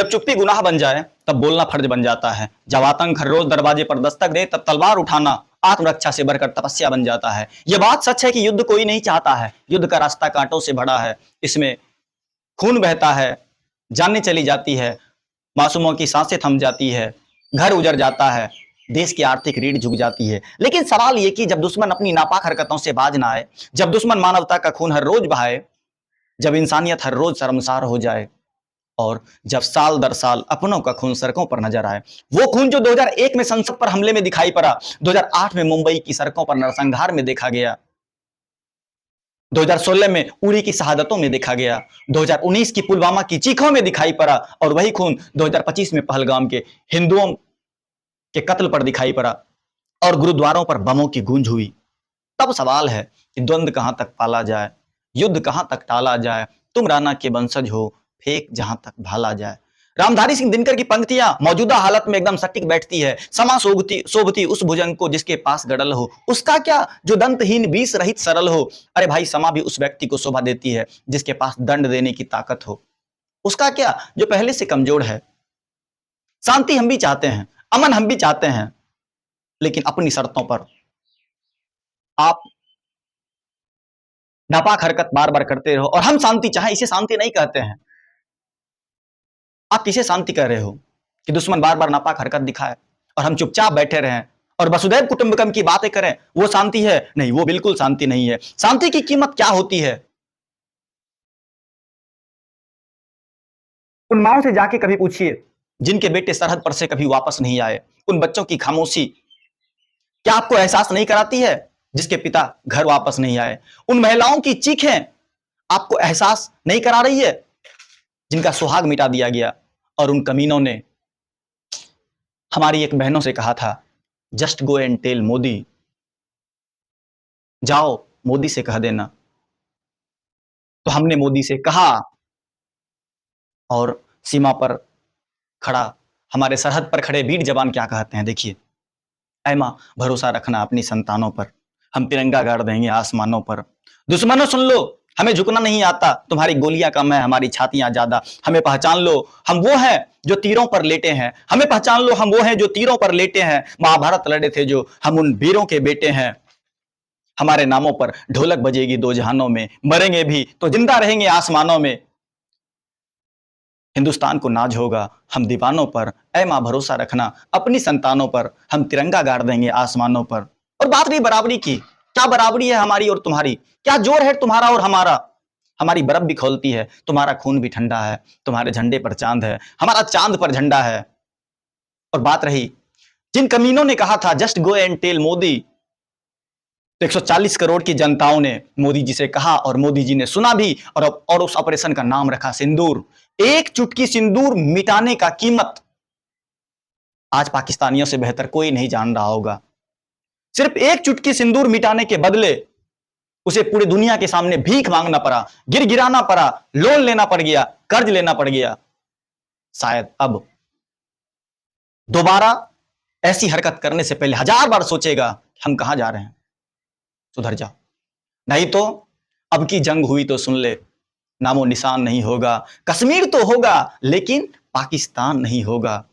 जब चुप्पी गुनाह बन जाए तब बोलना फर्ज बन जाता है। जब आतंक हर रोज दरवाजे पर दस्तक दे तब तलवार उठाना आत्मरक्षा से बढ़कर तपस्या बन जाता है। यह बात सच है कि युद्ध कोई नहीं चाहता है। युद्ध का रास्ता कांटों से भरा है, इसमें खून बहता है, जानें चली जाती है, मासूमों की सांसें थम जाती है, घर उजड़ जाता है, देश की आर्थिक रीढ़ झुक जाती है। लेकिन सवाल यह कि जब दुश्मन अपनी नापाक हरकतों से बाज ना आए, जब दुश्मन मानवता का खून हर रोज बहाए, जब इंसानियत हर रोज शर्मसार हो जाए और जब साल दर साल अपनों का खून सड़कों पर नजर आए, वो खून जो 2001 में संसद पर हमले में दिखाई पड़ा, 2008 में मुंबई की सड़कों पर नरसंहार में देखा गया, 2016 में उरी की शहादतों में देखा गया, 2019 की पुलवामा की चीखों में दिखाई पड़ा और वही खून 2025 में पहलगाम के हिंदुओं के कत्ल पर दिखाई पड़ा और गुरुद्वारों पर बमों की गूंज हुई। तब सवाल है कि द्वंद्व कहां तक पाला जाए, युद्ध कहां तक टाला जाए, तुम राणा के वंशज हो, फेंक जहां तक भाला जाए। रामधारी सिंह दिनकर की पंक्तियां मौजूदा हालत में एकदम सटीक बैठती है। समा शोभती उस भुजंग को जिसके पास गड़ल हो, उसका क्या जो दंतहीन विष रहित सरल हो। अरे भाई, समा भी उस व्यक्ति को शोभा देती है जिसके पास दंड देने की ताकत हो। उसका क्या जो पहले से कमजोर है। शांति हम भी चाहते हैं, अमन हम भी चाहते हैं, लेकिन अपनी शर्तों पर। आप नापाक हरकत बार बार करते रहो और हम शांति चाहें, इसे शांति नहीं कहते हैं। आप किसे शांति कह रहे हो कि दुश्मन बार बार नापाक हरकत दिखाए और हम चुपचाप बैठे रहें और वसुधैव कुटुंबकम की बातें करें? वो शांति है? नहीं, वो बिल्कुल शांति नहीं है। शांति की कीमत क्या होती है? उन माओं से जाके कभी पूछिए जिनके बेटे सरहद पर से कभी वापस नहीं आए। उन बच्चों की खामोशी क्या आपको एहसास नहीं कराती है जिसके पिता घर वापस नहीं आए? उन महिलाओं की चीखें आपको एहसास नहीं करा रही है जिनका सुहाग मिटा दिया गया? और उन कमीनों ने हमारी एक बहनों से कहा था, just go and tell Modi, जाओ मोदी से कह देना। तो हमने मोदी से कहा और सीमा पर खड़ा हमारे सरहद पर खड़े वीर जवान क्या कहते हैं, देखिए। ऐ मां, भरोसा रखना अपनी संतानों पर, हम तिरंगा गाड़ देंगे आसमानों पर। दुश्मनों सुन लो, हमें झुकना नहीं आता, तुम्हारी गोलियां कम है, हमारी छातियां ज्यादा। हमें पहचान लो, हम वो हैं जो तीरों पर लेटे हैं। हमें पहचान लो, हम वो हैं जो तीरों पर लेटे हैं। महाभारत लड़े थे जो, हम उन वीरों के बेटे हैं। हमारे नामों पर ढोलक बजेगी दो जहानों में, मरेंगे भी तो जिंदा रहेंगे आसमानों में। हिंदुस्तान को नाज होगा हम दीवानों पर, ऐ मां भरोसा रखना अपनी संतानों पर, हम तिरंगा गाड़ देंगे आसमानों पर। और बात रही बराबरी की, क्या बराबरी है हमारी और तुम्हारी? क्या जोर है तुम्हारा और हमारा? हमारी बर्फ भी खौलती है, तुम्हारा खून भी ठंडा है, तुम्हारे झंडे पर चांद है, हमारा चांद पर झंडा है। और बात रही जिन कमीनों ने कहा था just go and tell Modi, तो 140 करोड़ की जनताओं ने मोदी जी से कहा और मोदी जी ने सुना भी और उस ऑपरेशन का नाम रखा सिंदूर। एक चुटकी सिंदूर मिटाने का कीमत आज पाकिस्तानियों से बेहतर कोई नहीं जान रहा होगा। सिर्फ एक चुटकी सिंदूर मिटाने के बदले उसे पूरी दुनिया के सामने भीख मांगना पड़ा, गिराना पड़ा, लोन लेना पड़ गया, कर्ज लेना पड़ गया। शायद अब दोबारा ऐसी हरकत करने से पहले 1000 बार सोचेगा हम कहां जा रहे हैं, सुधर जाओ। नहीं तो अब की जंग हुई तो सुन ले, नामो निशान नहीं होगा। कश्मीर तो होगा लेकिन पाकिस्तान नहीं होगा।